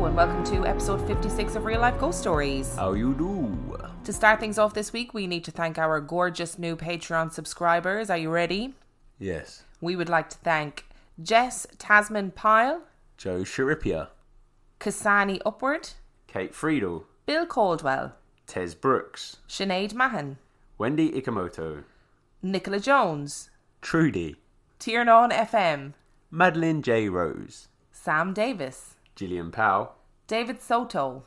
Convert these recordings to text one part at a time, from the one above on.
Hello and welcome to episode 56 of Real Life Ghost Stories. How you do? To start things off this week, we need to thank our gorgeous new Patreon subscribers. Are you ready? Yes. We would like to thank Jess Tasman Pyle, Joe Sharipia, Kasani Upward, Kate Friedel, Bill Caldwell, Tez Brooks, Sinead Mahan, Wendy Ikamoto, Nicola Jones, Trudy, Tiernan FM, Madeline J. Rose, Sam Davis, Gillian Powell, David Soto,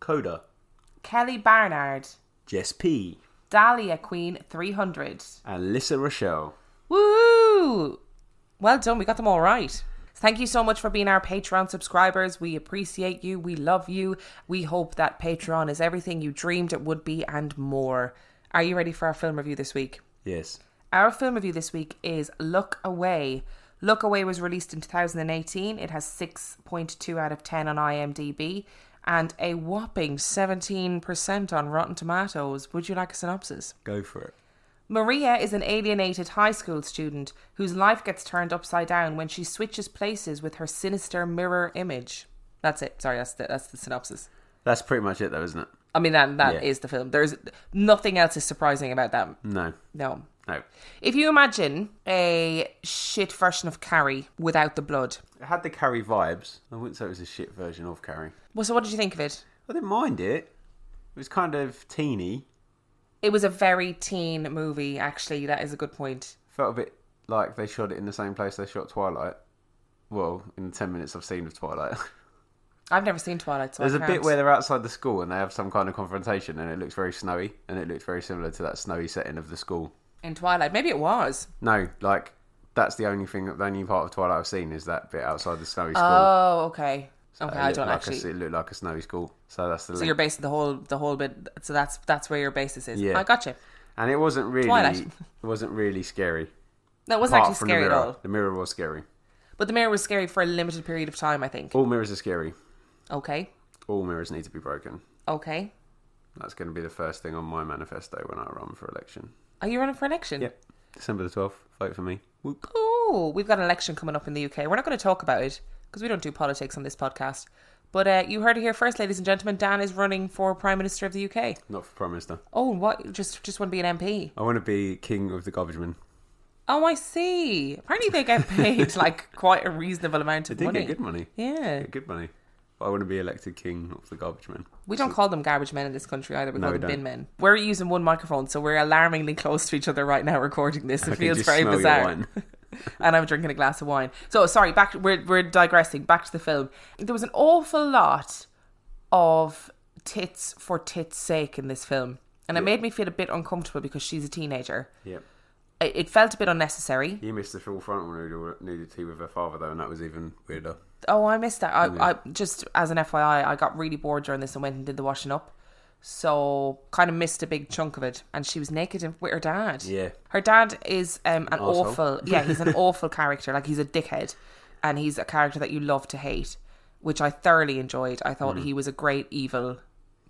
Coda, Kelly Barnard, Jess P, Dahlia Queen 300, and Lissa Rochelle. Woo! Well done, we got them all right. Thank you so much for being our Patreon subscribers. We appreciate you. We love you. We hope that Patreon is everything you dreamed it would be and more. Are you ready for our film review this week? Yes. Our film review this week is Look Away. Look Away was released in 2018. It has 6.2 out of 10 on IMDb and a whopping 17% on Rotten Tomatoes. Would you like a synopsis? Go for it. Maria is an alienated high school student whose life gets turned upside down when she switches places with her sinister mirror image. That's it. Sorry, that's the synopsis. That's pretty much it though, isn't it? I mean, that is the film. There's nothing else is surprising about that. No. No. If you imagine a shit version of Carrie without the blood. It had the Carrie vibes. I wouldn't say it was a shit version of Carrie. Well, so what did you think of it? I didn't mind it. It was kind of teeny. It was a very teen movie, actually. That is a good point. Felt a bit like they shot it in the same place they shot Twilight. Well, in the 10 minutes I've seen of Twilight. I've never seen Twilight, so There's I a can't. bit where they're outside the school and they have some kind of confrontation and it looks very snowy and it looks very similar to that snowy setting of the school. In Twilight. Maybe it was. No, like, that's the only part of Twilight I've seen is that bit outside the snowy school. Oh, okay. So Okay, I don't actually. It looked like a snowy school. So that's the So link. you're basing the whole bit. So that's where your basis is. Yeah. I got you. And it wasn't really... Twilight. It wasn't really scary. No, it wasn't Apart actually from scary the at mirror. all. The mirror was scary. But the mirror was scary for a limited period of time, I think. All mirrors are scary. Okay. All mirrors need to be broken. Okay. That's going to be the first thing on my manifesto when I run for election. Are you running for election? Yep. December the 12th. Vote for me. Whoop. Oh, we've got an election coming up in the UK. We're not going to talk about it because we don't do politics on this podcast. But you heard it here first, ladies and gentlemen. Dan is running for Prime Minister of the UK. Not for Prime Minister. Oh, what? Just want to be an MP? I want to be King of the Garbage Men. Oh, I see. Apparently they get paid like quite a reasonable amount of They do money. get good money. Yeah. Get good money. But I want to be elected King of the Garbage Men. We don't call them garbage men in this country either. We No, call we them bin don't. men. We're using one microphone, so we're alarmingly close to each other right now recording this. It I can feels just very smell your bizarre. wine. And I'm drinking a glass of wine. So, sorry, we're digressing. Back to the film. There was an awful lot of tits for tits' sake in this film. And it made me feel a bit uncomfortable because she's a teenager. Yep. It felt a bit unnecessary. You missed the full frontal nudity with her father, though, and that was even weirder. Oh, I missed that. I just, as an FYI, I got really bored during this and went and did the washing up. So, kind of missed a big chunk of it. And she was naked with her dad. Yeah. Her dad is an Arsehole. awful... Yeah, he's an awful character. Like, he's a dickhead. And he's a character that you love to hate, which I thoroughly enjoyed. I thought he was a great evil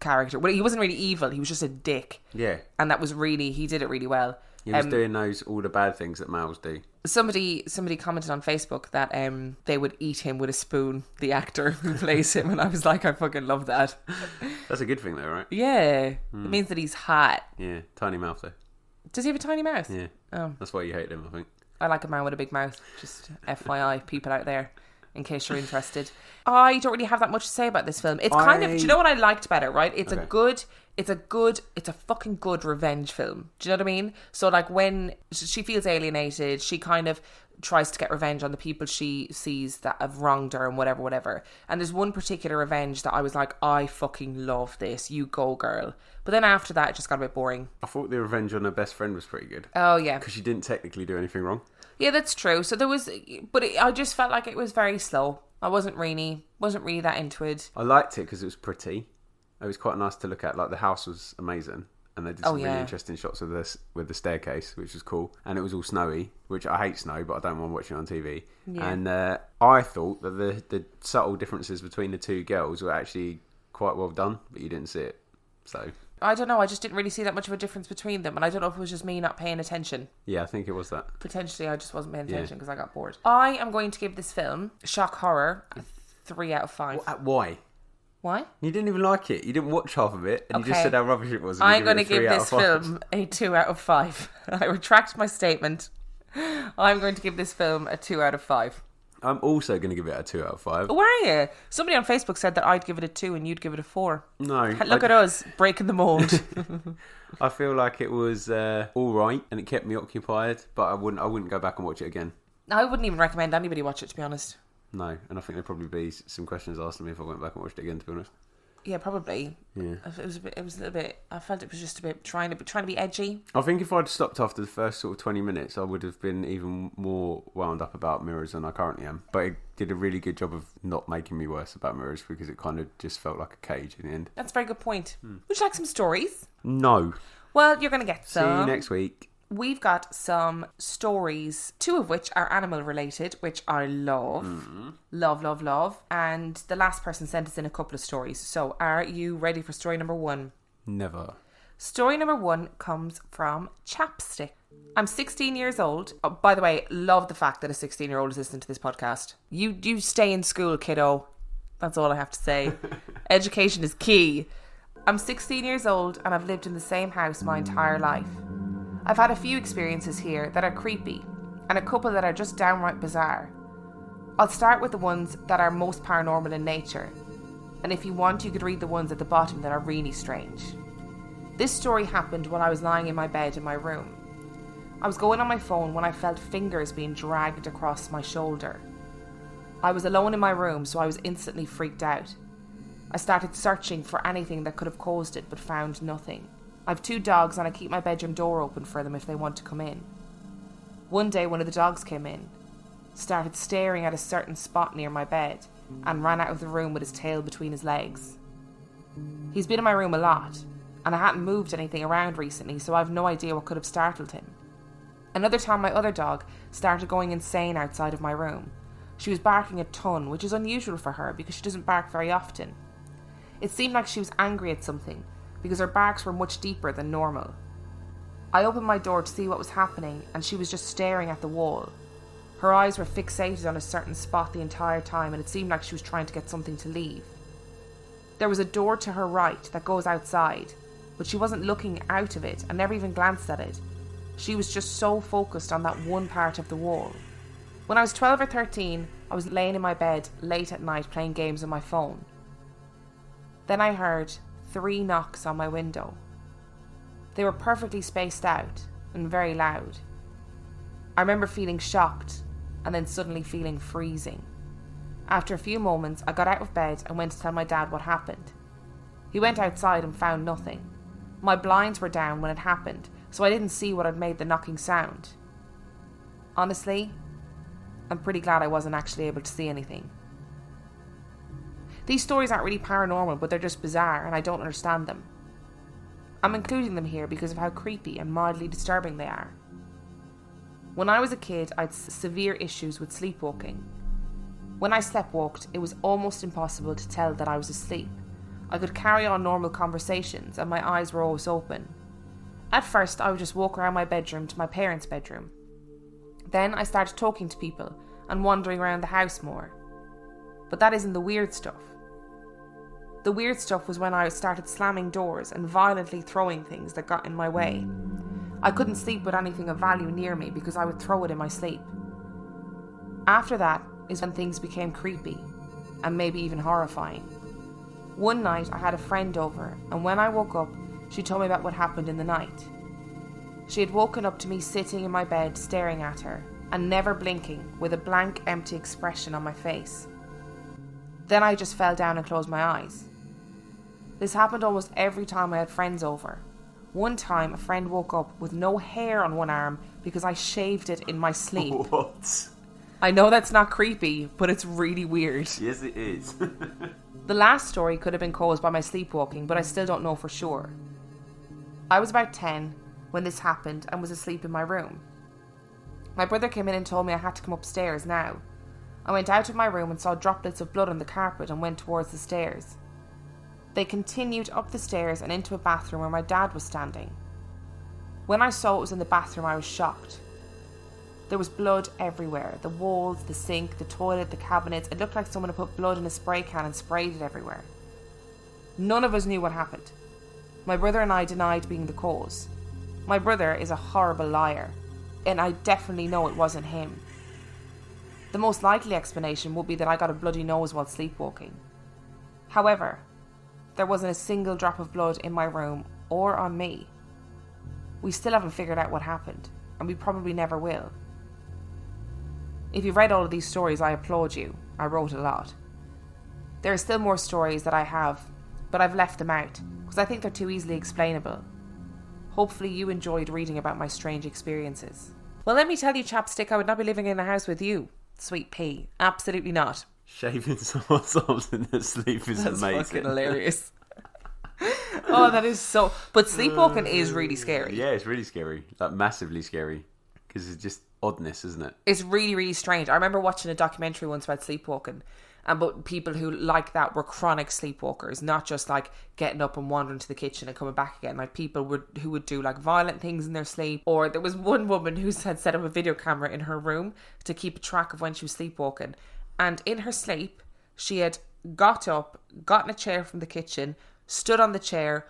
character. Well, he wasn't really evil. He was just a dick. Yeah. And that was really... He did it really well. He was doing all the bad things that males do. Somebody commented on Facebook that they would eat him with a spoon, the actor who plays him, and I was like, I fucking love that. That's a good thing, though, right? Yeah, it means that he's hot. Yeah. Tiny mouth, though. Does he have a tiny mouth? Yeah. Oh, That's why you hate him, I think. I like a man with a big mouth. Just FYI, people out there, in case you're interested. I don't really have that much to say about this film. It's kind of, do you know what I liked about it, right? It's a fucking good revenge film. Do you know what I mean? So like when she feels alienated, she kind of tries to get revenge on the people she sees that have wronged her and whatever. And there's one particular revenge that I was like, I fucking love this. You go, girl. But then after that, it just got a bit boring. I thought the revenge on her best friend was pretty good. Oh, yeah. Because she didn't technically do anything wrong. Yeah, that's true. So there was, I just felt like it was very slow. I wasn't really that into it. I liked it because it was pretty. It was quite nice to look at. Like, the house was amazing. And they did some really interesting shots with this, with the staircase, which was cool. And it was all snowy, which I hate snow, but I don't mind watching on TV. Yeah. And I thought that the subtle differences between the two girls were actually quite well done, but you didn't see it. So I don't know. I just didn't really see that much of a difference between them. And I don't know if it was just me not paying attention. Yeah, I think it was that. Potentially, I just wasn't paying attention because I got bored. I am going to give this film, shock horror, a 3 out of 5. Why? Why? You didn't even like it. You didn't watch half of it, and you just said how rubbish it was. I'm going to give this film a 2 out of 5. I retract my statement. I'm going to give this film a 2 out of 5. I'm also going to give it a 2 out of 5. Where are you? Somebody on Facebook said that I'd give it a 2 and you'd give it a 4. No. Look at us, breaking the mould. I feel like it was all right, and it kept me occupied, but I wouldn't go back and watch it again. I wouldn't even recommend anybody watch it, to be honest. No, and I think there'd probably be some questions asked of me if I went back and watched it again, to be honest. Yeah, probably. Yeah. It was a little bit. I felt it was just a bit trying to be edgy. I think if I'd stopped after the first sort of 20 minutes, I would have been even more wound up about Mirrors than I currently am. But it did a really good job of not making me worse about Mirrors, because it kind of just felt like a cage in the end. That's a very good point. Would you like some stories? No. Well, you're going to get some. See you next week. We've got some stories, 2 of which are animal related, which I love. Love. And the last person sent us in a couple of stories. So are you ready for story number 1? Never. Story number 1 comes from Chapstick. I'm 16 years old. Oh, by the way, love the fact that a 16-year-old is listening to this podcast. You stay in school, kiddo. That's all I have to say. Education is key. I'm 16 years old and I've lived in the same house my entire life. I've had a few experiences here that are creepy and a couple that are just downright bizarre. I'll start with the ones that are most paranormal in nature, and if you want you could read the ones at the bottom that are really strange. This story happened while I was lying in my bed in my room. I was going on my phone when I felt fingers being dragged across my shoulder. I was alone in my room, so I was instantly freaked out. I started searching for anything that could have caused it, but found nothing. I have 2 dogs and I keep my bedroom door open for them if they want to come in. One day one of the dogs came in, started staring at a certain spot near my bed, and ran out of the room with his tail between his legs. He's been in my room a lot, and I hadn't moved anything around recently, so I have no idea what could have startled him. Another time my other dog started going insane outside of my room. She was barking a ton, which is unusual for her because she doesn't bark very often. It seemed like she was angry at something, because her barks were much deeper than normal. I opened my door to see what was happening, and she was just staring at the wall. Her eyes were fixated on a certain spot the entire time, and it seemed like she was trying to get something to leave. There was a door to her right that goes outside, but she wasn't looking out of it and never even glanced at it. She was just so focused on that one part of the wall. When I was 12 or 13, I was laying in my bed late at night playing games on my phone. Then I heard 3 knocks on my window. They were perfectly spaced out and very loud. I remember feeling shocked and then suddenly feeling freezing. After a few moments, I got out of bed and went to tell my dad what happened. He went outside and found nothing. My blinds were down when it happened, so I didn't see what had made the knocking sound. Honestly, I'm pretty glad I wasn't actually able to see anything. These stories aren't really paranormal, but they're just bizarre and I don't understand them. I'm including them here because of how creepy and mildly disturbing they are. When I was a kid, I had severe issues with sleepwalking. When I sleptwalked, it was almost impossible to tell that I was asleep. I could carry on normal conversations and my eyes were always open. At first, I would just walk around my bedroom to my parents' bedroom. Then I started talking to people and wandering around the house more. But that isn't the weird stuff. The weird stuff was when I started slamming doors and violently throwing things that got in my way. I couldn't sleep with anything of value near me because I would throw it in my sleep. After that is when things became creepy and maybe even horrifying. One night I had a friend over, and when I woke up, she told me about what happened in the night. She had woken up to me sitting in my bed staring at her and never blinking, with a blank, empty expression on my face. Then I just fell down and closed my eyes. This happened almost every time I had friends over. One time a friend woke up with no hair on one arm because I shaved it in my sleep. What? I know that's not creepy, but it's really weird. Yes, it is. The last story could have been caused by my sleepwalking, but I still don't know for sure. I was about 10 when this happened and was asleep in my room. My brother came in and told me I had to come upstairs now. I went out of my room and saw droplets of blood on the carpet and went towards the stairs. They continued up the stairs and into a bathroom where my dad was standing. When I saw it was in the bathroom, I was shocked. There was blood everywhere. The walls, the sink, the toilet, the cabinets. It looked like someone had put blood in a spray can and sprayed it everywhere. None of us knew what happened. My brother and I denied being the cause. My brother is a horrible liar, and I definitely know it wasn't him. The most likely explanation would be that I got a bloody nose while sleepwalking. However, there wasn't a single drop of blood in my room or on me. We still haven't figured out what happened, and we probably never will. If you've read all of these stories, I applaud you. I wrote a lot. There are still more stories that I have, but I've left them out because I think they're too easily explainable. Hopefully you enjoyed reading about my strange experiences. Well, let me tell you, Chapstick, I would not be living in a house with you, sweet pea. Absolutely not. Shaving someone's arms in their sleep is amazing. That's fucking hilarious. Oh, that is so... But sleepwalking is really scary. Yeah, it's really scary. Like, massively scary. Because it's just oddness, isn't it? It's really, really strange. I remember watching a documentary once about sleepwalking. But people who like that were chronic sleepwalkers, not just like getting up and wandering to the kitchen and coming back again. Like people who would do like violent things in their sleep. Or there was one woman who had set up a video camera in her room to keep a track of when she was sleepwalking. And in her sleep, she had got up, gotten a chair from the kitchen, stood on the chair,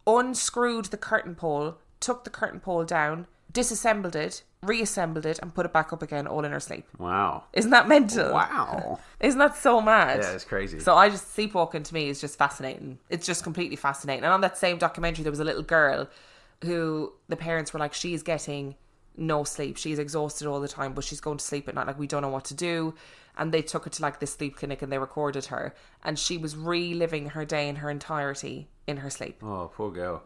unscrewed the curtain pole, took the curtain pole down, disassembled it, reassembled it, and put it back up again, all in her sleep. Wow. Isn't that mental? Wow. Isn't that so mad? Yeah, it's crazy. So sleepwalking to me is just fascinating. It's just completely fascinating. And on that same documentary, there was a little girl who the parents were like, she's getting no sleep. She's exhausted all the time, but she's going to sleep at night. Like, we don't know what to do. And they took her to like this sleep clinic and they recorded her. And she was reliving her day in her entirety in her sleep. Oh, poor girl.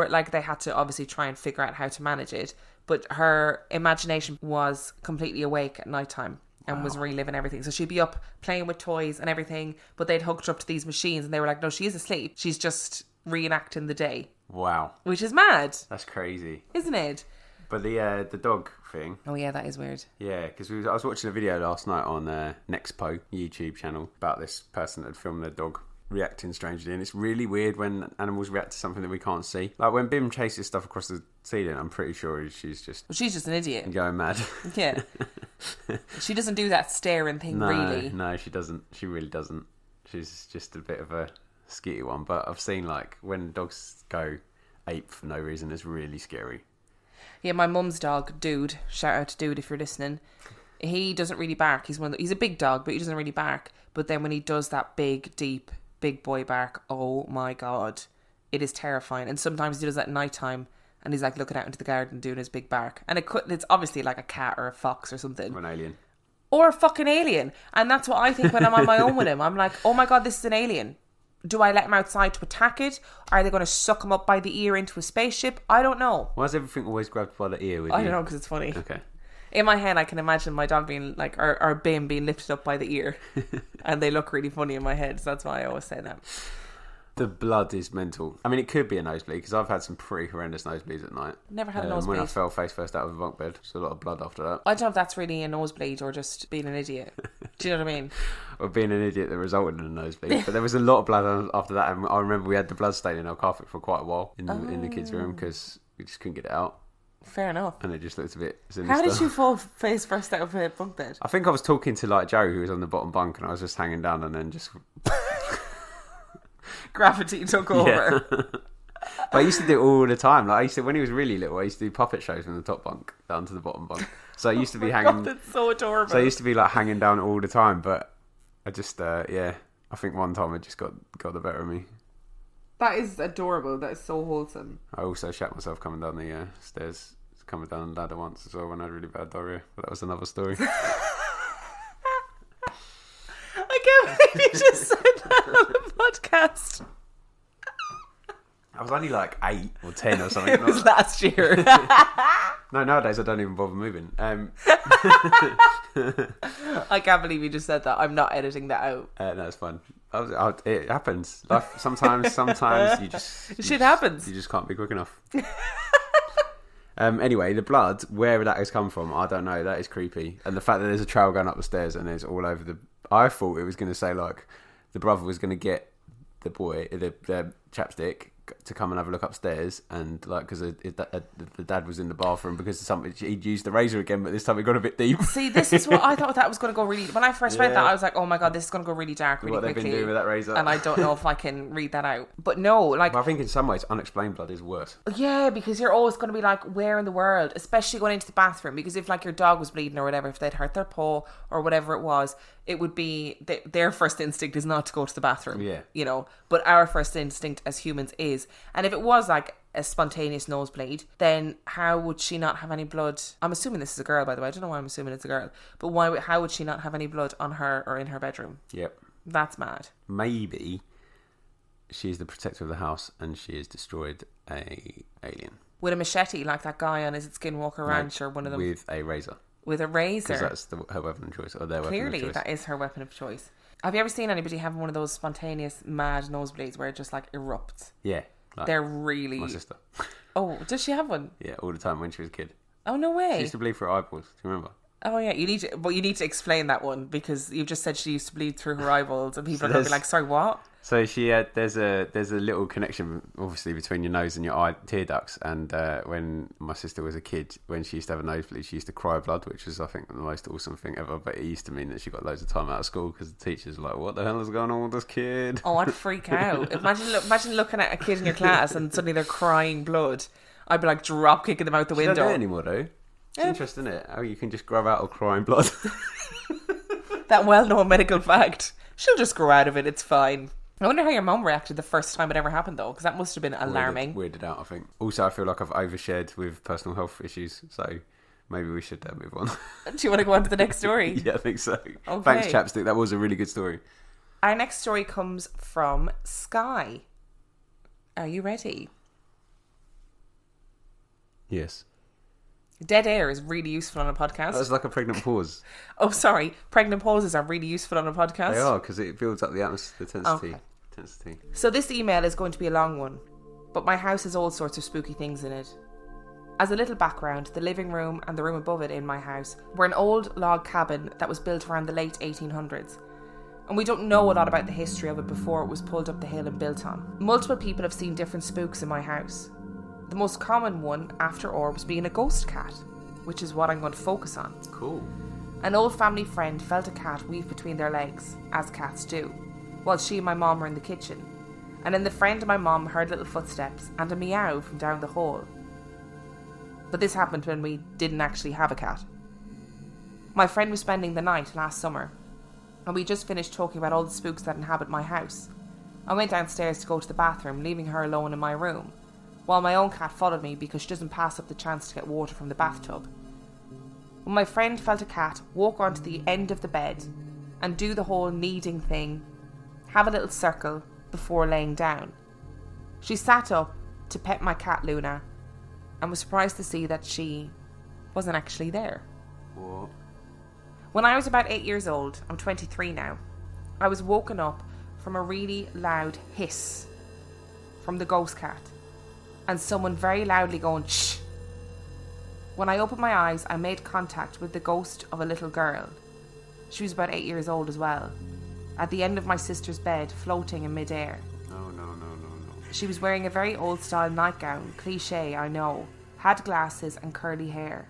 Like they had to obviously try and figure out how to manage it. But her imagination was completely awake at nighttime and was reliving everything. So she'd be up playing with toys and everything, but they'd hooked her up to these machines and they were like, no, she is asleep. She's just reenacting the day. Wow. Which is mad. That's crazy. Isn't it? But the dog thing. Oh yeah, that is weird. Yeah, because I was watching a video last night on Nexpo YouTube channel about this person that had filmed their dog reacting strangely, and it's really weird when animals react to something that we can't see. Like when Bim chases stuff across the ceiling, I'm pretty sure she's just an idiot going mad. Yeah. She doesn't do that staring thing. Really. No, she doesn't. She really doesn't. She's just a bit of a skitty one. But I've seen like when dogs go ape for no reason, it's really scary. Yeah, my mum's dog, Dude, shout out to Dude if you're listening, he doesn't really bark. He's a big dog, but he doesn't really bark. But then when he does that big, deep, big boy bark, oh my God, it is terrifying. And sometimes he does that at nighttime and he's like looking out into the garden doing his big bark. And it's obviously like a cat or a fox or something. Or an alien. Or a fucking alien. And that's what I think when I'm on my own with him. I'm like, oh my God, this is an alien. Do I let him outside to attack it? Are they going to suck him up by the ear into a spaceship? I don't know. Why is everything always grabbed by the ear with you? I don't know, because it's funny. Okay. In my head, I can imagine my dog being like, or Bim being lifted up by the ear. And they look really funny in my head. So that's why I always say that. The blood is mental. I mean, it could be a nosebleed because I've had some pretty horrendous nosebleeds at night. Never had a nosebleed. When I fell face first out of a bunk bed, just a lot of blood after that. I don't know if that's really a nosebleed or just being an idiot. Do you know what I mean? Or being an idiot that resulted in a nosebleed. But there was a lot of blood after that. And I remember we had the blood stain in our carpet for quite a while in the kids' room because we just couldn't get it out. Fair enough. And it just looked a bit sinister. How did you fall face first out of a bunk bed? I think I was talking to like Joe, who was on the bottom bunk, and I was just hanging down and then just... Gravity took over. Yeah. But I used to do it all the time. Like when he was really little, I used to do puppet shows from the top bunk down to the bottom bunk. So I used to be hanging... God, that's so adorable. So I used to be like hanging down all the time, but I just, I think one time it just got the better of me. That is adorable. That is so wholesome. I also shat myself coming down the stairs, coming down the ladder once as well when I had really bad diarrhea, but that was another story. I can't believe you just said that on the podcast. I was only like 8 or 10 or something. It was last year. No, nowadays I don't even bother moving. I can't believe you just said that. I'm not editing that out. No, it's fine. It happens. Life, sometimes you just... Shit happens. You just can't be quick enough. Anyway, the blood, where that has come from, I don't know. That is creepy. And the fact that there's a trail going up the stairs and it's all over the... I thought it was going to say, like, the brother was going to get the boy, the chapstick, to come and have a look upstairs, and like because the dad was in the bathroom because of something, he'd used the razor again, but this time it got a bit deep. See, this is what I thought that was going to go really. When I first read that, I was like, oh my god, this is going to go really dark really quickly. What they've been doing with that razor, and I don't know if I can read that out. But no, like, I think in some ways unexplained blood is worse. Yeah, because you're always going to be like, where in the world, especially going into the bathroom, because if like your dog was bleeding or whatever, if they'd hurt their paw or whatever it was, it would be their first instinct is not to go to the bathroom. Yeah, you know, but our first instinct as humans is, and if it was like a spontaneous nosebleed, then how would she not have any blood? I'm assuming this is a girl, by the way. I don't know why I'm assuming it's a girl, but how would she not have any blood on her or in her bedroom? Yep, that's mad. Maybe she's the protector of the house and she has destroyed a alien with a machete, like that guy on, is it Skinwalker Ranch or one of them? With a razor. With a razor, because that's her weapon of choice, or their Clearly, weapon of choice. That is her weapon of choice. Have you ever seen anybody have one of those spontaneous mad nosebleeds where it just like erupts? Yeah. Like they're really... My sister. Oh, does she have one? Yeah, all the time when she was a kid. Oh, no way. She used to bleed through her eyeballs. Do you remember? Oh, yeah. You need to explain that one, because you just said she used to bleed through her eyeballs and people are going to be like, sorry, what? So she had, there's a little connection, obviously, between your nose and your eye tear ducts. And when my sister was a kid, when she used to have a nosebleed, she used to cry blood, which was, I think, the most awesome thing ever. But it used to mean that she got loads of time out of school because the teachers were like, what the hell is going on with this kid? Oh, I'd freak out. Imagine looking at a kid in your class and suddenly they're crying blood. I'd be like drop kicking them out the window. She don't do it anymore, though. It's interesting, isn't it? How you can just grow out of crying blood. That well-known medical fact. She'll just grow out of it. It's fine. I wonder how your mum reacted the first time it ever happened, though, because that must have been alarming. Weirded out, I think. Also, I feel like I've overshared with personal health issues, so maybe we should move on. Do you want to go on to the next story? Yeah, I think so. Okay. Thanks, Chapstick. That was a really good story. Our next story comes from Sky. Are you ready? Yes. Dead air is really useful on a podcast. That was like a pregnant pause. Oh, sorry. Pregnant pauses are really useful on a podcast. They are, because it builds up the atmosphere, the intensity. Okay. So this email is going to be a long one, but my house has all sorts of spooky things in it. As a little background, the living room and the room above it in my house were an old log cabin that was built around the late 1800s. And we don't know a lot about the history of it before it was pulled up the hill and built on. Multiple people have seen different spooks in my house. The most common one, after all, was being a ghost cat, which is what I'm going to focus on. Cool. An old family friend felt a cat weave between their legs, as cats do, while she and my mom were in the kitchen. And then the friend and my mom heard little footsteps and a meow from down the hall. But this happened when we didn't actually have a cat. My friend was spending the night last summer, and we just finished talking about all the spooks that inhabit my house. I went downstairs to go to the bathroom, leaving her alone in my room, while my own cat followed me because she doesn't pass up the chance to get water from the bathtub. When my friend felt a cat walk onto the end of the bed and do the whole kneading thing, have a little circle before laying down. She sat up to pet my cat Luna and was surprised to see that she wasn't actually there. What? When I was about 8 years old, I'm 23 now, I was woken up from a really loud hiss from the ghost cat and someone very loudly going, shh. When I opened my eyes, I made contact with the ghost of a little girl. She was about 8 years old as well, at the end of my sister's bed, floating in midair. No. She was wearing a very old-style nightgown, cliché, I know, had glasses and curly hair.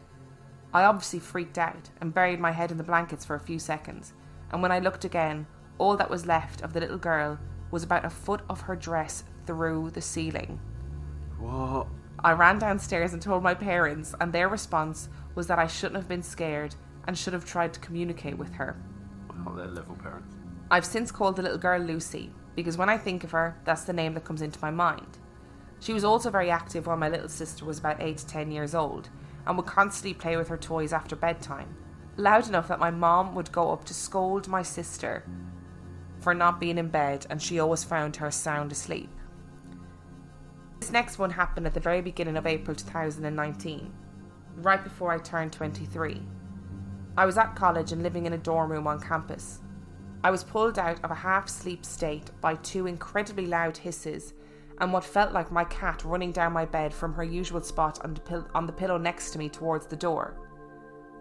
I obviously freaked out and buried my head in the blankets for a few seconds, and when I looked again, all that was left of the little girl was about a foot of her dress through the ceiling. What? I ran downstairs and told my parents, and their response was that I shouldn't have been scared and should have tried to communicate with her. Oh, they're level parents. I've since called the little girl Lucy, because when I think of her, that's the name that comes into my mind. She was also very active while my little sister was about 8 to 10 years old, and would constantly play with her toys after bedtime, loud enough that my mom would go up to scold my sister for not being in bed, and she always found her sound asleep. This next one happened at the very beginning of April 2019, right before I turned 23. I was at college and living in a dorm room on campus. I was pulled out of a half-sleep state by 2 incredibly loud hisses and what felt like my cat running down my bed from her usual spot on the pillow next to me towards the door.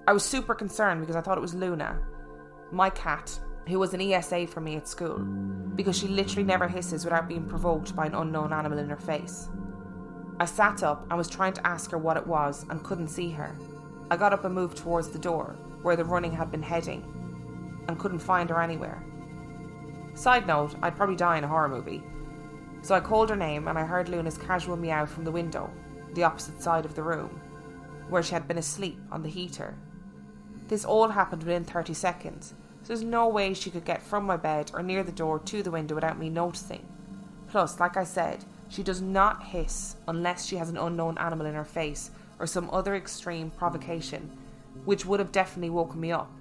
I was super concerned because I thought it was Luna, my cat, who was an ESA for me at school, because she literally never hisses without being provoked by an unknown animal in her face. I sat up and was trying to ask her what it was and couldn't see her. I got up and moved towards the door, where the running had been heading, and couldn't find her anywhere. Side note, I'd probably die in a horror movie. So I called her name and I heard Luna's casual meow from the window, the opposite side of the room, where she had been asleep on the heater. This all happened within 30 seconds, so there's no way she could get from my bed or near the door to the window without me noticing. Plus, like I said, she does not hiss unless she has an unknown animal in her face or some other extreme provocation, which would have definitely woken me up.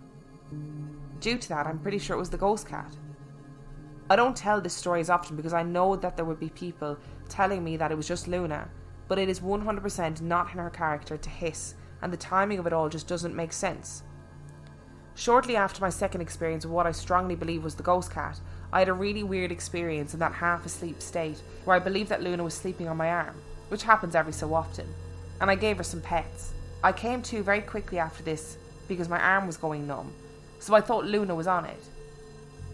Due to that, I'm pretty sure it was the ghost cat. I don't tell this story as often because I know that there would be people telling me that it was just Luna, but it is 100% not in her character to hiss, and the timing of it all just doesn't make sense. Shortly after my second experience of what I strongly believe was the ghost cat, I had a really weird experience in that half-asleep state where I believed that Luna was sleeping on my arm, which happens every so often, and I gave her some pets. I came to very quickly after this because my arm was going numb, so I thought Luna was on it.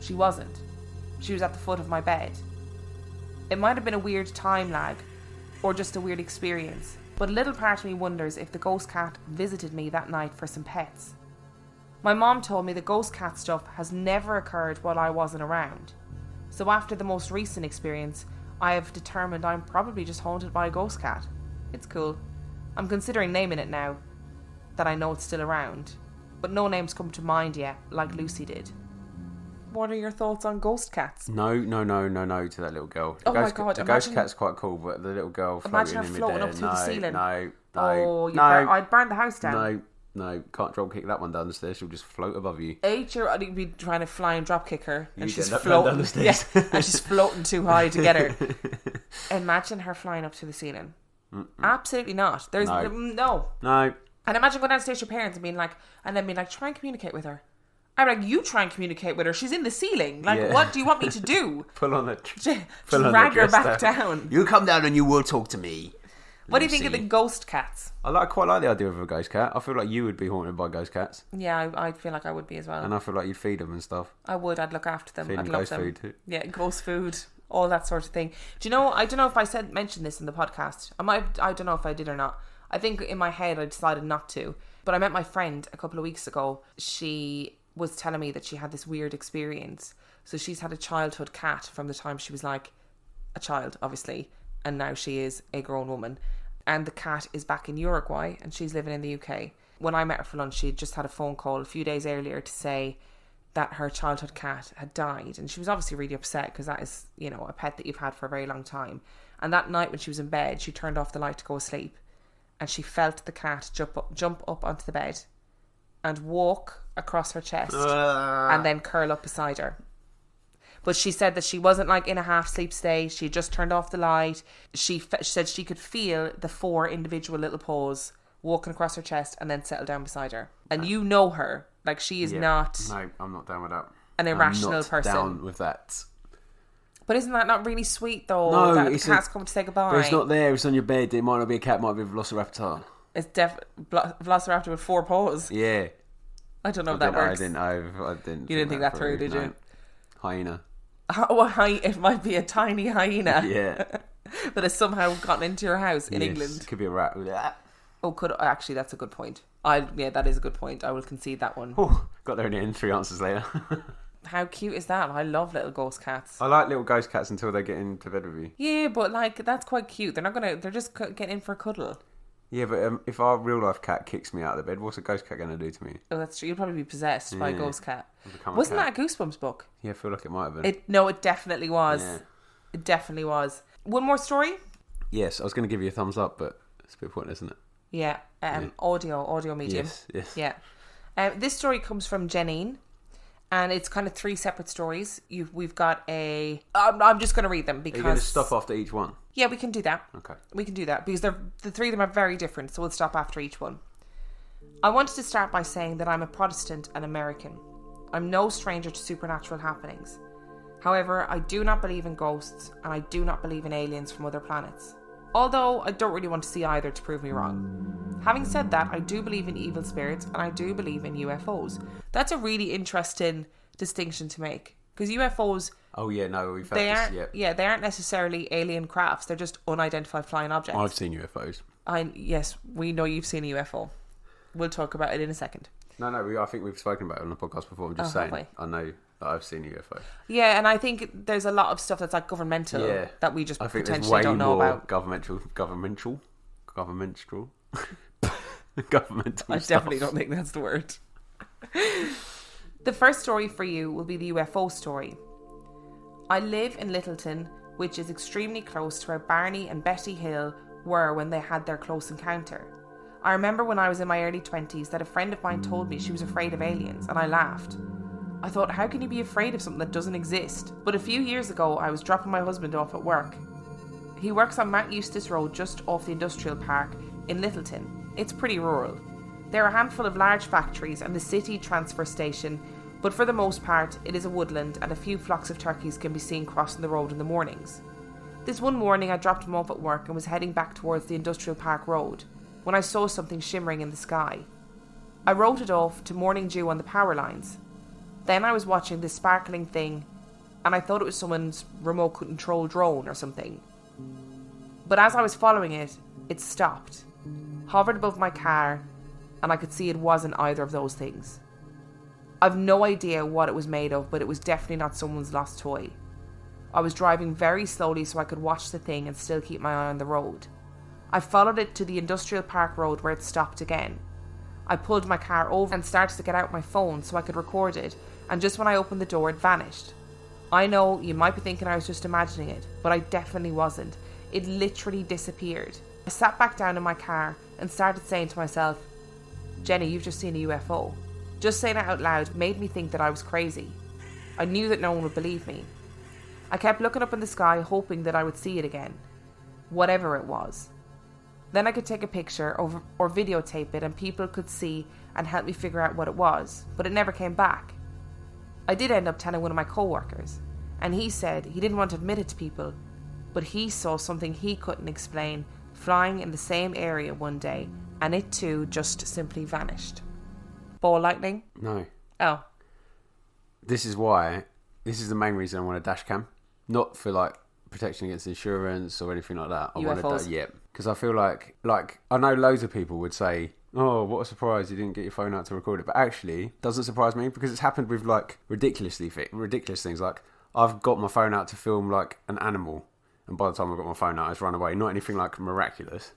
She wasn't. She was at the foot of my bed. It might have been a weird time lag, or just a weird experience, but a little part of me wonders if the ghost cat visited me that night for some pets. My mom told me the ghost cat stuff has never occurred while I wasn't around. So after the most recent experience, I have determined I'm probably just haunted by a ghost cat. It's cool. I'm considering naming it now that I know it's still around, but no names come to mind yet, like Lucy did. What are your thoughts on ghost cats? No to that little girl. My God. The ghost cat's quite cool, but the little girl floating in floating midair. up through the ceiling. No. I'd burn the house down. No, can't drop kick that one down the stairs. She'll just float above you. I'd be trying to fly and drop kick her, and she's floating down the stairs. Yeah, and she's floating too high to get her. Imagine her flying up to the ceiling. Absolutely not. There's no. And imagine going downstairs to your parents and being like, try and communicate with her. I'm like, you try and communicate with her. She's in the ceiling. What do you want me to do? Pull on the drag her back down. You come down and you will talk to me. What do you think of the ghost cats? I quite like the idea of a ghost cat. I feel like you would be haunted by ghost cats. Yeah, I feel like I would be as well. And I feel like you'd feed them and stuff. I would. I'd look after them. Feed I'd them love ghost them. food too. Yeah, ghost food, all that sort of thing. Do you know? I don't know if I mentioned this in the podcast. I don't know if I did or not. I think in my head I decided not to. But I met my friend a couple of weeks ago. She was telling me that she had this weird experience. So she's had a childhood cat from the time she was like a child, obviously, and now she is a grown woman. And the cat is back in Uruguay and she's living in the UK. When I met her for lunch, she just had a phone call a few days earlier to say that her childhood cat had died. And she was obviously really upset because that is, a pet that you've had for a very long time. And that night when she was in bed, she turned off the light to go asleep. And she felt the cat jump up onto the bed and walk across her chest and then curl up beside her. But she said that she wasn't in a half sleep state. She just turned off the light. She said she could feel the 4 individual little paws walking across her chest and then settle down beside her. And you know her. She is not... No, I'm not down with that. An irrational person. I'm not down with that. But isn't that not really sweet though? No, that the cat's coming to say goodbye. But it's not there. It's on your bed. It might not be a cat. It might be a velociraptor. It's velociraptor with 4 paws. Yeah. I don't know if that works. I didn't. You didn't think that through, did you? Hyena. It might be a tiny hyena. Yeah. That has somehow gotten into your house in England. It could be a rat. Actually, that's a good point. That is a good point. I will concede that one. Got there in the end. 3 answers later. How cute is that? I love little ghost cats. I like little ghost cats until they get into bed with you. Yeah, but that's quite cute. They're just getting in for a cuddle. Yeah, but if our real life cat kicks me out of the bed, what's a ghost cat going to do to me? Oh, that's true. You'll probably be possessed by a ghost cat. Wasn't that a Goosebumps book? Yeah, I feel like it might have been. It definitely was. Yeah. It definitely was. One more story? Yes, I was going to give you a thumbs up, but it's a bit pointless, isn't it? Yeah. Audio medium. Yes. Yeah. This story comes from Janine. And it's kind of 3 separate stories. We've got a... I'm just going to read them because... Are you going to stop after each one? Yeah, we can do that. Okay. We can do that because the 3 of them are very different, so we'll stop after each one. I wanted to start by saying that I'm a Protestant and American. I'm no stranger to supernatural happenings. However, I do not believe in ghosts and I do not believe in aliens from other planets. Although I don't really want to see either to prove me wrong. Having said that, I do believe in evil spirits and I do believe in UFOs. That's a really interesting distinction to make. Because UFOs... Oh, yeah, no, we've had this, they aren't necessarily alien crafts. They're just unidentified flying objects. I've seen UFOs. Yes, we know you've seen a UFO. We'll talk about it in a second. No, I think we've spoken about it on the podcast before. I'm just saying, I know that I've seen a UFO. Yeah, and I think there's a lot of stuff that's like governmental that we just potentially don't know about. Governmental. I definitely don't think that's the word. The first story for you will be the UFO story. I live in Littleton, which is extremely close to where Barney and Betty Hill were when they had their close encounter. I remember when I was in my early 20s that a friend of mine told me she was afraid of aliens, and I laughed. I thought, how can you be afraid of something that doesn't exist? But a few years ago, I was dropping my husband off at work. He works on Mount Eustace Road just off the industrial park in Littleton. It's pretty rural. There are a handful of large factories and the city transfer station, but for the most part, it is a woodland and a few flocks of turkeys can be seen crossing the road in the mornings. This one morning, I dropped him off at work and was heading back towards the industrial park road when I saw something shimmering in the sky. I wrote it off to morning dew on the power lines. Then I was watching this sparkling thing and I thought it was someone's remote control drone or something. But as I was following it, it stopped, hovered above my car, and I could see it wasn't either of those things. I've no idea what it was made of, but it was definitely not someone's lost toy. I was driving very slowly so I could watch the thing and still keep my eye on the road. I followed it to the industrial park road where it stopped again. I pulled my car over and started to get out my phone so I could record it, and just when I opened the door, it vanished. I know you might be thinking I was just imagining it, but I definitely wasn't. It literally disappeared. I sat back down in my car and started saying to myself, Jenny, you've just seen a UFO. Just saying it out loud made me think that I was crazy. I knew that no one would believe me. I kept looking up in the sky hoping that I would see it again, whatever it was. Then I could take a picture or videotape it and people could see and help me figure out what it was, but it never came back. I did end up telling one of my co-workers, and he said he didn't want to admit it to people, but he saw something he couldn't explain flying in the same area one day, and it too just simply vanished. Ball lightning? No. Oh. This is the main reason I want a dash cam. Not for like protection against insurance or anything like that. UFOs. Because I feel like I know loads of people would say, oh, what a surprise you didn't get your phone out to record it. But actually, it doesn't surprise me because it's happened with like ridiculous things. Like I've got my phone out to film like an animal, and by the time I got my phone out, it's run away. Not anything like miraculous.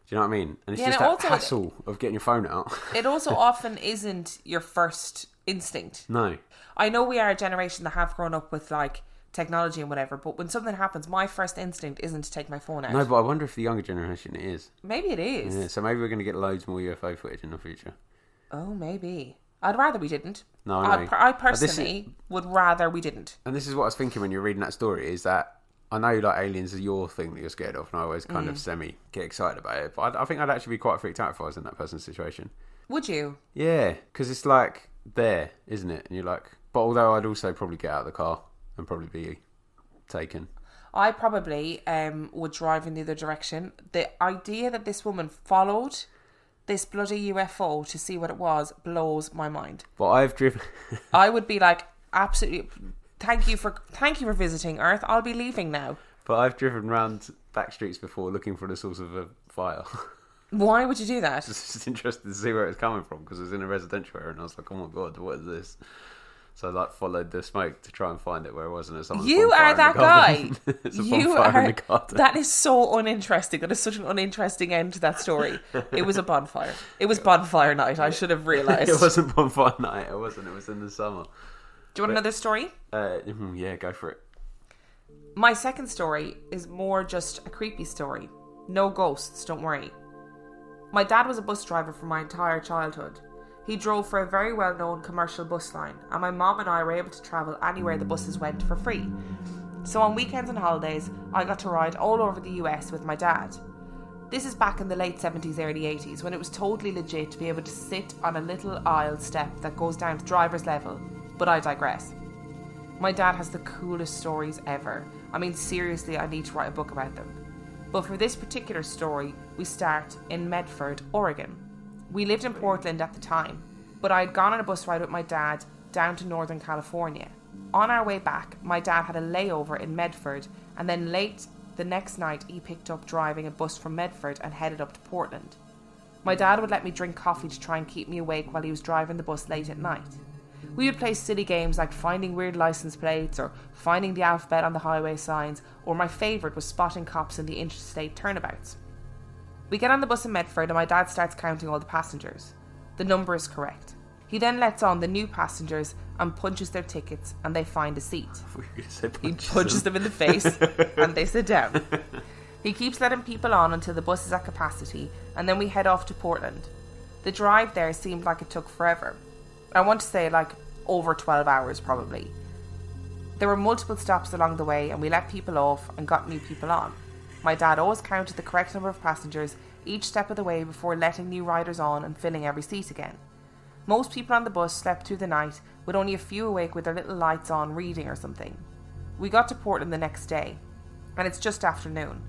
Do you know what I mean? And it's just that hassle of getting your phone out. It also often isn't your first instinct. No. I know we are a generation that have grown up with like technology and whatever, but when something happens, my first instinct isn't to take my phone out. No, but I wonder if the younger generation it is. Maybe it is. Yeah, so maybe we're going to get loads more UFO footage in the future. Oh, maybe. I'd rather we didn't. No, I personally would rather we didn't. And this is what I was thinking when you're reading that story, is that I know like aliens are your thing that you're scared of, and I always kind of semi get excited about it, but I think I'd actually be quite freaked out if I was in that person's situation. Would you? Yeah, because it's like there, isn't it? And you're like, but although I'd also probably get out of the car and probably be taken. I probably would drive in the other direction. The idea that this woman followed this bloody UFO to see what it was blows my mind. But I've driven. I would be like, absolutely. Thank you for visiting Earth. I'll be leaving now. But I've driven round back streets before looking for the source of a fire. Why would you do that? Just interested to see where it's coming from because it was in a residential area and I was like, oh my god, what is this? So I like followed the smoke to try and find it where it was, and it's you are that guy. You are. In the garden. That is so uninteresting. That is such an uninteresting end to that story. It was a bonfire. It was bonfire night. I should have realised. It wasn't bonfire night. It wasn't. It was in the summer. Do you want another story? Yeah, go for it. My second story is more just a creepy story. No ghosts, don't worry. My dad was a bus driver for my entire childhood. He drove for a very well-known commercial bus line, and my mom and I were able to travel anywhere the buses went for free. So on weekends and holidays, I got to ride all over the US with my dad. This is back in the late 70s, early 80s, when it was totally legit to be able to sit on a little aisle step that goes down to driver's level, but I digress. My dad has the coolest stories ever. I mean, seriously, I need to write a book about them. But for this particular story, we start in Medford, Oregon. We lived in Portland at the time, but I had gone on a bus ride with my dad down to Northern California. On our way back, my dad had a layover in Medford, and then late the next night he picked up driving a bus from Medford and headed up to Portland. My dad would let me drink coffee to try and keep me awake while he was driving the bus late at night. We would play silly games like finding weird license plates or finding the alphabet on the highway signs, or my favourite was spotting cops in the interstate turnabouts. We get on the bus in Medford and my dad starts counting all the passengers. The number is correct. He then lets on the new passengers and punches their tickets and they find a seat. He punches them in the face and they sit down. He keeps letting people on until the bus is at capacity and then we head off to Portland. The drive there seemed like it took forever. I want to say like over 12 hours probably. There were multiple stops along the way and we let people off and got new people on. My dad always counted the correct number of passengers each step of the way before letting new riders on and filling every seat again. Most people on the bus slept through the night, with only a few awake with their little lights on reading or something. We got to Portland the next day, and it's just afternoon.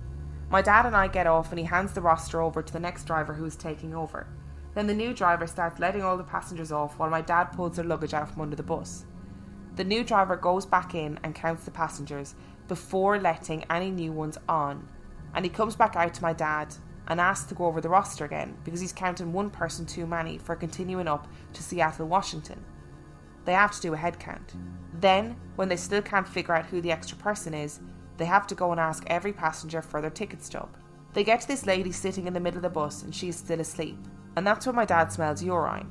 My dad and I get off and he hands the roster over to the next driver who is taking over. Then the new driver starts letting all the passengers off while my dad pulls their luggage out from under the bus. The new driver goes back in and counts the passengers before letting any new ones on, and he comes back out to my dad and asks to go over the roster again because he's counting one person too many for continuing up to Seattle, Washington. They have to do a head count. Then, when they still can't figure out who the extra person is, they have to go and ask every passenger for their ticket stub. They get to this lady sitting in the middle of the bus and she's still asleep. And that's when my dad smells urine.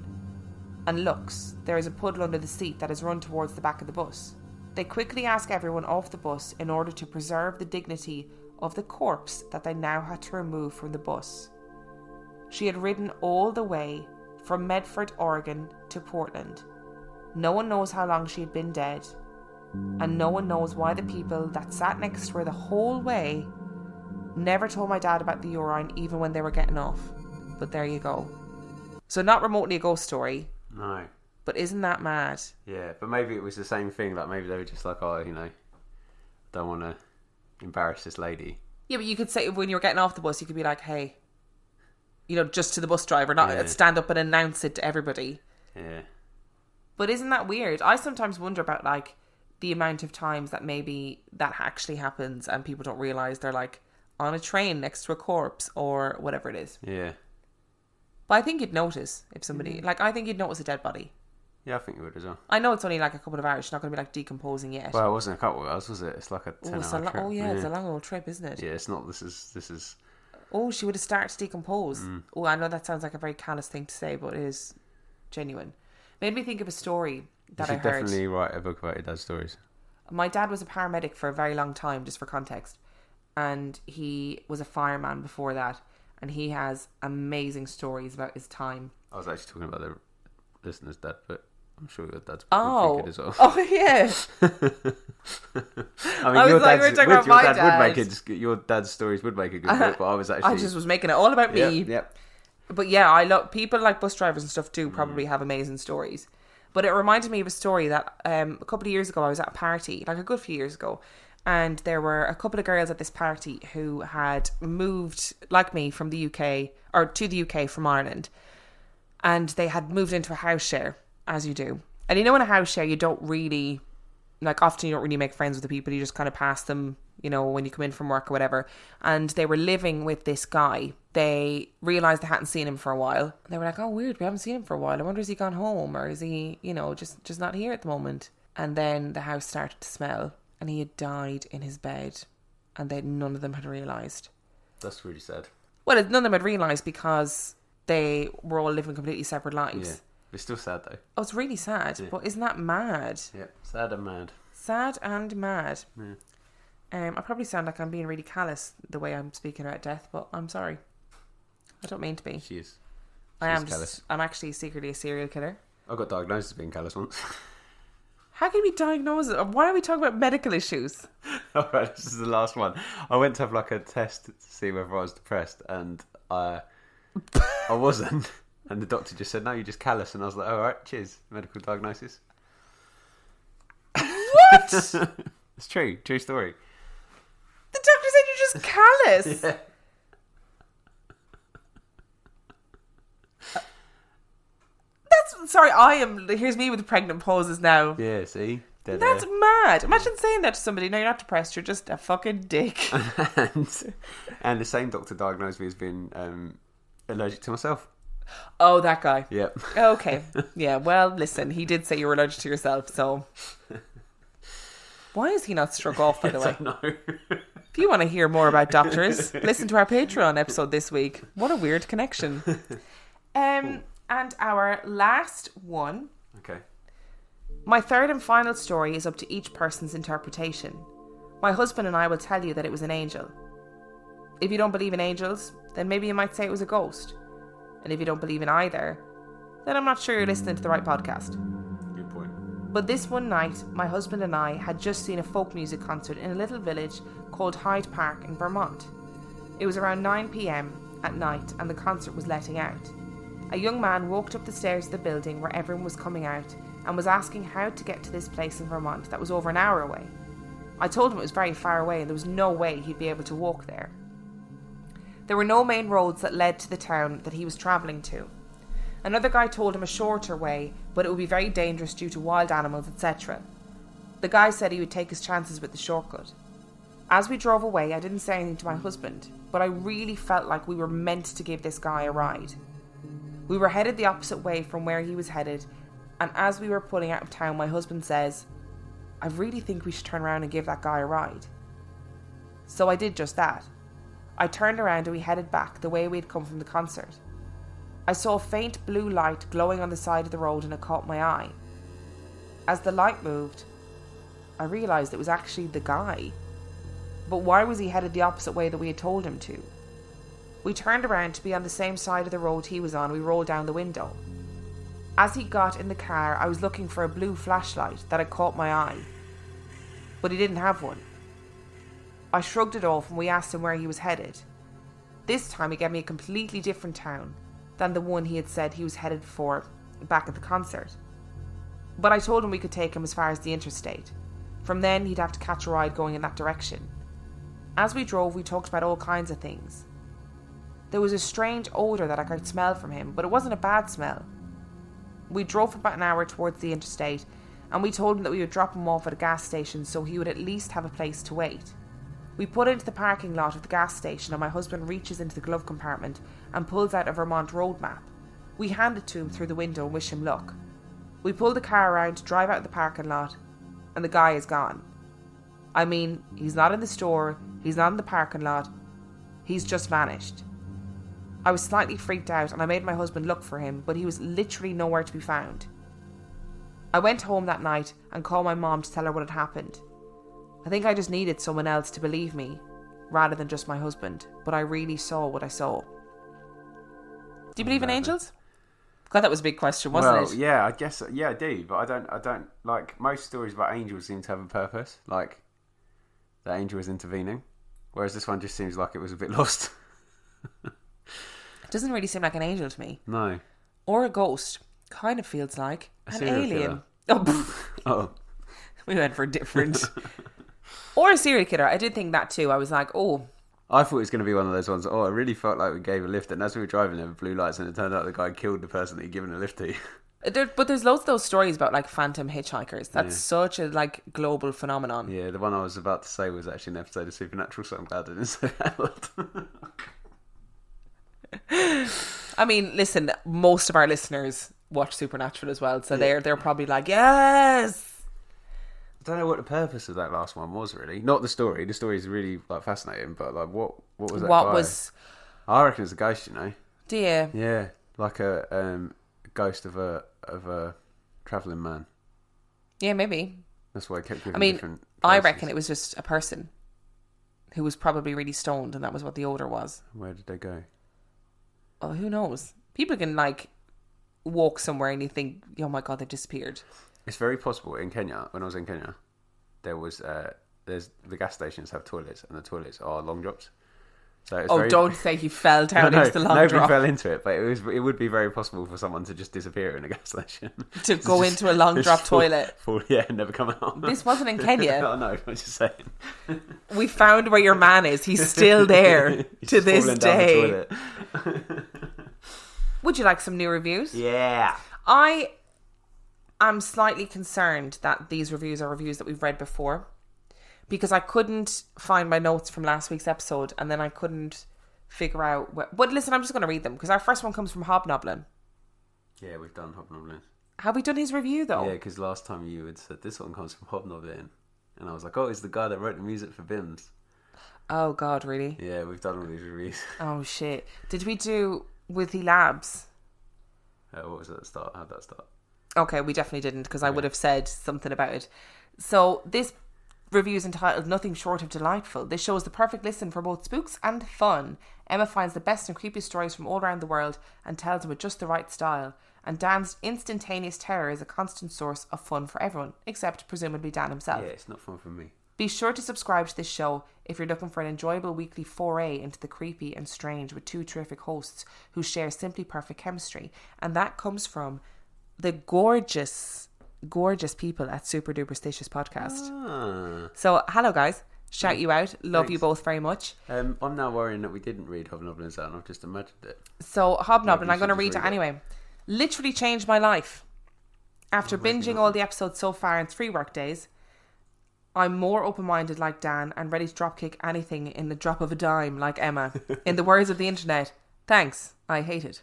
And looks, there is a puddle under the seat that has run towards the back of the bus. They quickly ask everyone off the bus in order to preserve the dignity of the corpse that they now had to remove from the bus. She had ridden all the way from Medford, Oregon to Portland. No one knows how long she had been dead, and no one knows why the people that sat next to her the whole way never told my dad about the urine even when they were getting off. But there you go. So not remotely a ghost story. No. But isn't that mad? Yeah, but maybe it was the same thing. Like maybe they were just like, oh, don't want to embarrass this lady. Yeah, but you could say when you're getting off the bus, you could be like, hey, just to the bus driver, not stand up and announce it to everybody. Yeah. But isn't that weird? I sometimes wonder about like the amount of times that maybe that actually happens and people don't realise they're like on a train next to a corpse or whatever it is. Yeah. But I think you'd notice if somebody, I think you'd notice a dead body. Yeah, I think you would as well. I know it's only like a couple of hours. You're not going to be like decomposing yet. Well, it wasn't a couple of hours, was it? It's like a 10-hour trip. Oh yeah, it's a long old trip, isn't it? Yeah, it's not. This is. Oh, she would have started to decompose. Oh, I know that sounds like a very callous thing to say, but it is genuine. Made me think of a story that I heard. You should definitely write a book about your dad's stories. My dad was a paramedic for a very long time, just for context. And he was a fireman before that. And he has amazing stories about his time. I was actually talking about the listener's dad, but I'm sure your dad's pretty good as well. Oh, yeah. I mean, your dad's stories would make a good book, but I just was making it all about me. Yep. But yeah, I love people like bus drivers and stuff do probably have amazing stories. But it reminded me of a story that a couple of years ago I was at a party, like a good few years ago, and there were a couple of girls at this party who had moved, like me, from the UK, or to the UK from Ireland, and they had moved into a house share, as you do. And in a house share, you don't really, often you don't really make friends with the people, you just kind of pass them, when you come in from work or whatever. And they were living with this guy. They realised they hadn't seen him for a while. They were like, oh, weird, we haven't seen him for a while. I wonder, is he gone home, or is he, just not here at the moment? And then the house started to smell, and he had died in his bed, and none of them had realised. That's really sad. Well, none of them had realised because they were all living completely separate lives. Yeah. It's still sad though. Oh, it's really sad, but isn't that mad? Yeah, sad and mad. Sad and mad. Yeah. I probably sound like I'm being really callous the way I'm speaking about death, but I'm sorry. I don't mean to be. She is. I'm actually secretly a serial killer. I got diagnosed as being callous once. How can we diagnose it? Why are we talking about medical issues? Alright, this is the last one. I went to have a test to see whether I was depressed, and I wasn't. And the doctor just said, no, you're just callous. And I was like, alright, cheers. Medical diagnosis. What? It's true. True story. The doctor said you're just callous. Yeah. That's Sorry, here's me with the pregnant pauses now. Yeah, see? That's mad. Imagine saying that to somebody. No, you're not depressed. You're just a fucking dick. and the same doctor diagnosed me as being allergic to myself. Oh, that guy. Yep. Okay. Yeah, well, listen, he did say you were allergic to yourself, so... Why is he not struck off, by the way? I know. If you want to hear more about doctors, listen to our Patreon episode this week. What a weird connection. And our last one. Okay. My third and final story is up to each person's interpretation. My husband and I will tell you that it was an angel. If you don't believe in angels, then maybe you might say it was a ghost. And if you don't believe in either, then I'm not sure you're listening to the right podcast. Good point. But this one night, my husband and I had just seen a folk music concert in a little village called Hyde Park in Vermont. It was around 9 p.m. at night and the concert was letting out. A young man walked up the stairs of the building where everyone was coming out and was asking how to get to this place in Vermont that was over an hour away. I told him it was very far away and there was no way he'd be able to walk there. There were no main roads that led to the town that he was travelling to. Another guy told him a shorter way, but it would be very dangerous due to wild animals, etc. The guy said he would take his chances with the shortcut. As we drove away, I didn't say anything to my husband, but I really felt like we were meant to give this guy a ride. We were headed the opposite way from where he was headed, and as we were pulling out of town, my husband says, I really think we should turn around and give that guy a ride. So I did just that. I turned around and we headed back the way we had come from the concert. I saw a faint blue light glowing on the side of the road and it caught my eye. As the light moved, I realised it was actually the guy. But why was he headed the opposite way that we had told him to? We turned around to be on the same side of the road he was on. We rolled down the window. As he got in the car, I was looking for a blue flashlight that had caught my eye. But he didn't have one. I shrugged it off and we asked him where he was headed. This time he gave me a completely different town than the one he had said he was headed for back at the concert. But I told him we could take him as far as the interstate. From then he'd have to catch a ride going in that direction. As we drove, we talked about all kinds of things. There was a strange odour that I could smell from him, but it wasn't a bad smell. We drove for about an hour towards the interstate and we told him that we would drop him off at a gas station so he would at least have a place to wait. We put into the parking lot of the gas station and my husband reaches into the glove compartment and pulls out a Vermont road map. We hand it to him through the window and wish him luck. We pull the car around to drive out of the parking lot and the guy is gone. I mean, he's not in the store, he's not in the parking lot, he's just vanished. I was slightly freaked out and I made my husband look for him, but he was literally nowhere to be found. I went home that night and called my mom to tell her what had happened. I think I just needed someone else to believe me, rather than just my husband, but I really saw what I saw. Do you believe in angels? God, that was a big question, wasn't it? Well, yeah, I guess, yeah, I do, but I don't, like, most stories about angels seem to have a purpose, like, the angel was intervening, whereas this one just seems like it was a bit lost. It doesn't really seem like an angel to me. No. Or a ghost. Kind of feels like an alien. Oh. We went for different. Or a serial killer. I did think that too. I was like, oh. I thought it was going to be one of those ones. Oh, I really felt like we gave a lift, and as we were driving, there were blue lights, and it turned out the guy killed the person that he'd given a lift to. But there's loads of those stories about like phantom hitchhikers. That's such a like global phenomenon. Yeah, the one I was about to say was actually an episode of Supernatural, so I'm glad I didn't say that. I mean, listen, most of our listeners watch Supernatural as well, so they're probably like, yes. I don't know what the purpose of that last one was really. Not the story. The story is really like fascinating, but like what was that? What was? I reckon it's a ghost. You know? Do you? Yeah, like a ghost of a travelling man. Yeah, maybe. That's why I kept giving. I mean, different I reckon it was just a person who was probably really stoned, and that was what the odour was. Where did they go? Oh, who knows? People can like walk somewhere and you think, oh my god, they disappeared. It's very possible. In Kenya, when I was in Kenya, there was there's the gas stations have toilets, and the toilets are long drops. So don't say he fell down into the long drop. Nobody fell into it, but it would be very possible for someone to just disappear in a gas station. To go into a long drop toilet. And never come out. This wasn't in Kenya. Oh no, I'm just saying. We found where your man is. He's still there to this day. Would you like some new reviews? Yeah. I am slightly concerned that these reviews are reviews that we've read before, because I couldn't find my notes from last week's episode, and then I couldn't figure out but listen, I'm just going to read them, because our first one comes from Hobnoblin. Yeah, we've done Hobnoblin. Have we done his review though? Yeah, because last time you had said this one comes from Hobnoblin, and I was like, oh, it's the guy that wrote the music for Bims. Oh God, really? Yeah, we've done all these reviews. Oh shit! Did we do Withy Labs? What was that start? How'd that start? Okay, we definitely didn't, because I would have said something about it. So this review is entitled "Nothing Short of Delightful." This show is the perfect listen for both spooks and fun. Emma finds the best and creepiest stories from all around the world and tells them with just the right style. And Dan's instantaneous terror is a constant source of fun for everyone, except presumably Dan himself. Yeah, it's not fun for me. Be sure to subscribe to this show if you're looking for an enjoyable weekly foray into the creepy and strange with two terrific hosts who share simply perfect chemistry. And that comes from the gorgeous people at Super Duperstitious Podcast. Ah. So, hello guys. Shout you out. Love Thanks. you both very much. I'm now worrying that we didn't read Hobnoblin's out, and I've just imagined it. So, Hobnoblin, I'm going to read it it anyway. Literally changed my life. After binging all the episodes so far in 3 work days, I'm more open-minded like Dan and ready to dropkick anything in the drop of a dime like Emma. In the words of the internet, thanks, I hate it.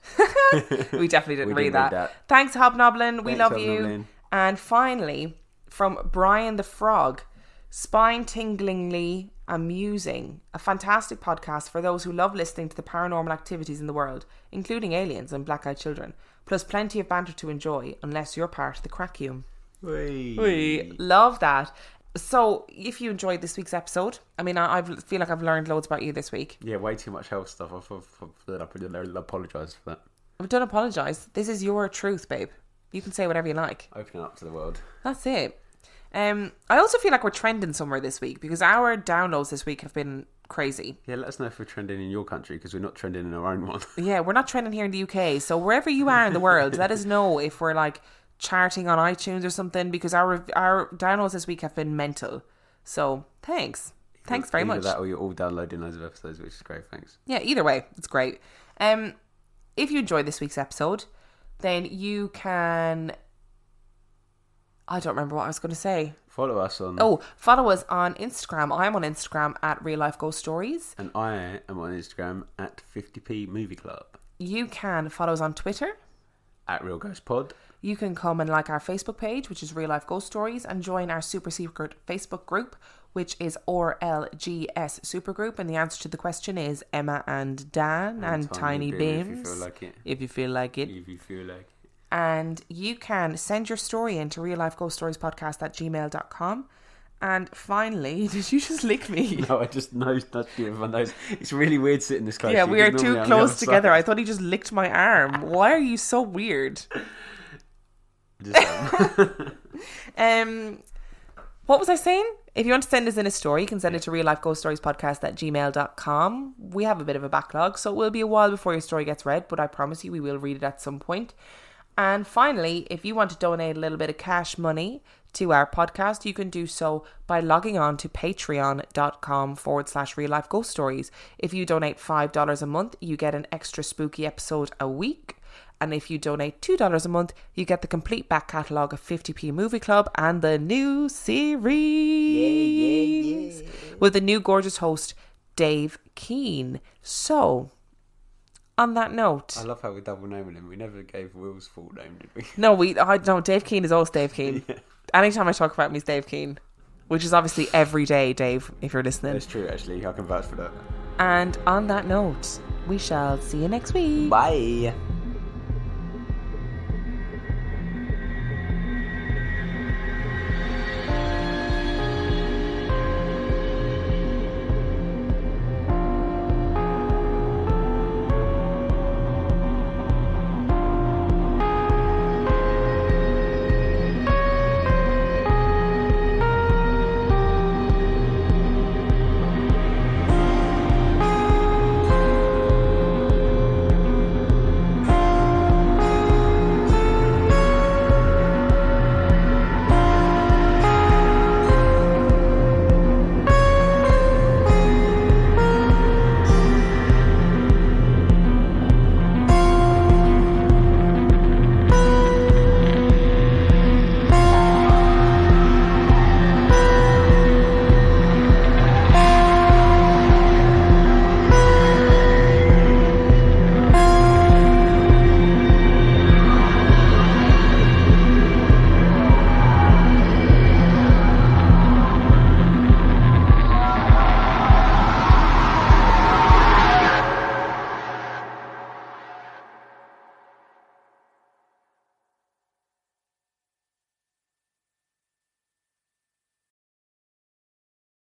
We definitely didn't read that. Thanks, Hobnoblin. We love you. And finally, from Brian the Frog, spine-tinglingly amusing, a fantastic podcast for those who love listening to the paranormal activities in the world, including aliens and black-eyed children, plus plenty of banter to enjoy, unless you're part of the crackium. We love that. So, if you enjoyed this week's episode, I mean, I feel like I've learned loads about you this week. Yeah, way too much health stuff. I apologise for that. I don't apologise. This is your truth, babe. You can say whatever you like. Opening up to the world. That's it. I also feel like we're trending somewhere this week, because our downloads this week have been crazy. Yeah, let us know if we're trending in your country, because we're not trending in our own one. Yeah, we're not trending here in the UK. So wherever you are in the world, let us know if we're like charting on iTunes or something, because our downloads this week have been mental. So thanks very much. Either that or you're all downloading loads of episodes, which is great. Thanks. Yeah, either way, it's great. If you enjoyed this week's episode, then you can, I don't remember what I was going to say. Follow us on Instagram. I'm on Instagram at Real Life Ghost Stories, and I am on Instagram at 50p Movie Club. You can follow us on Twitter at Real Ghost Pod. You can come and like our Facebook page, which is Real Life Ghost Stories, and join our super secret Facebook group, which is RLGS Supergroup. And the answer to the question is Emma and Dan and Tiny Bims. If you feel like it. And you can send your story in to reallifeghoststoriespodcast@gmail.com. And finally, did you just lick me? No, I just touched you with my nose. It's really weird sitting this close. Yeah, we are too close together. I thought he just licked my arm. Why are you so weird? What was I saying? If you want to send us in a story, you can send it to reallifeghoststoriespodcast@gmail.com. We have a bit of a backlog, so it will be a while before your story gets read, but I promise you we will read it at some point. And finally, if you want to donate a little bit of cash money to our podcast, you can do so by logging on to patreon.com/reallifeghoststories. If you donate $5 a month, you get an extra spooky episode a week. And if you donate $2 a month, you get the complete back catalogue of 50p Movie Club and the new series with the new gorgeous host, Dave Keane. So, on that note, I love how we double naming him. We never gave Will's full name, did we? No, Dave Keane is always Dave Keane. Yeah. Anytime I talk about him, he's Dave Keane, which is obviously every day, Dave, if you're listening. That's true, actually. I can vouch for that. And on that note, we shall see you next week. Bye.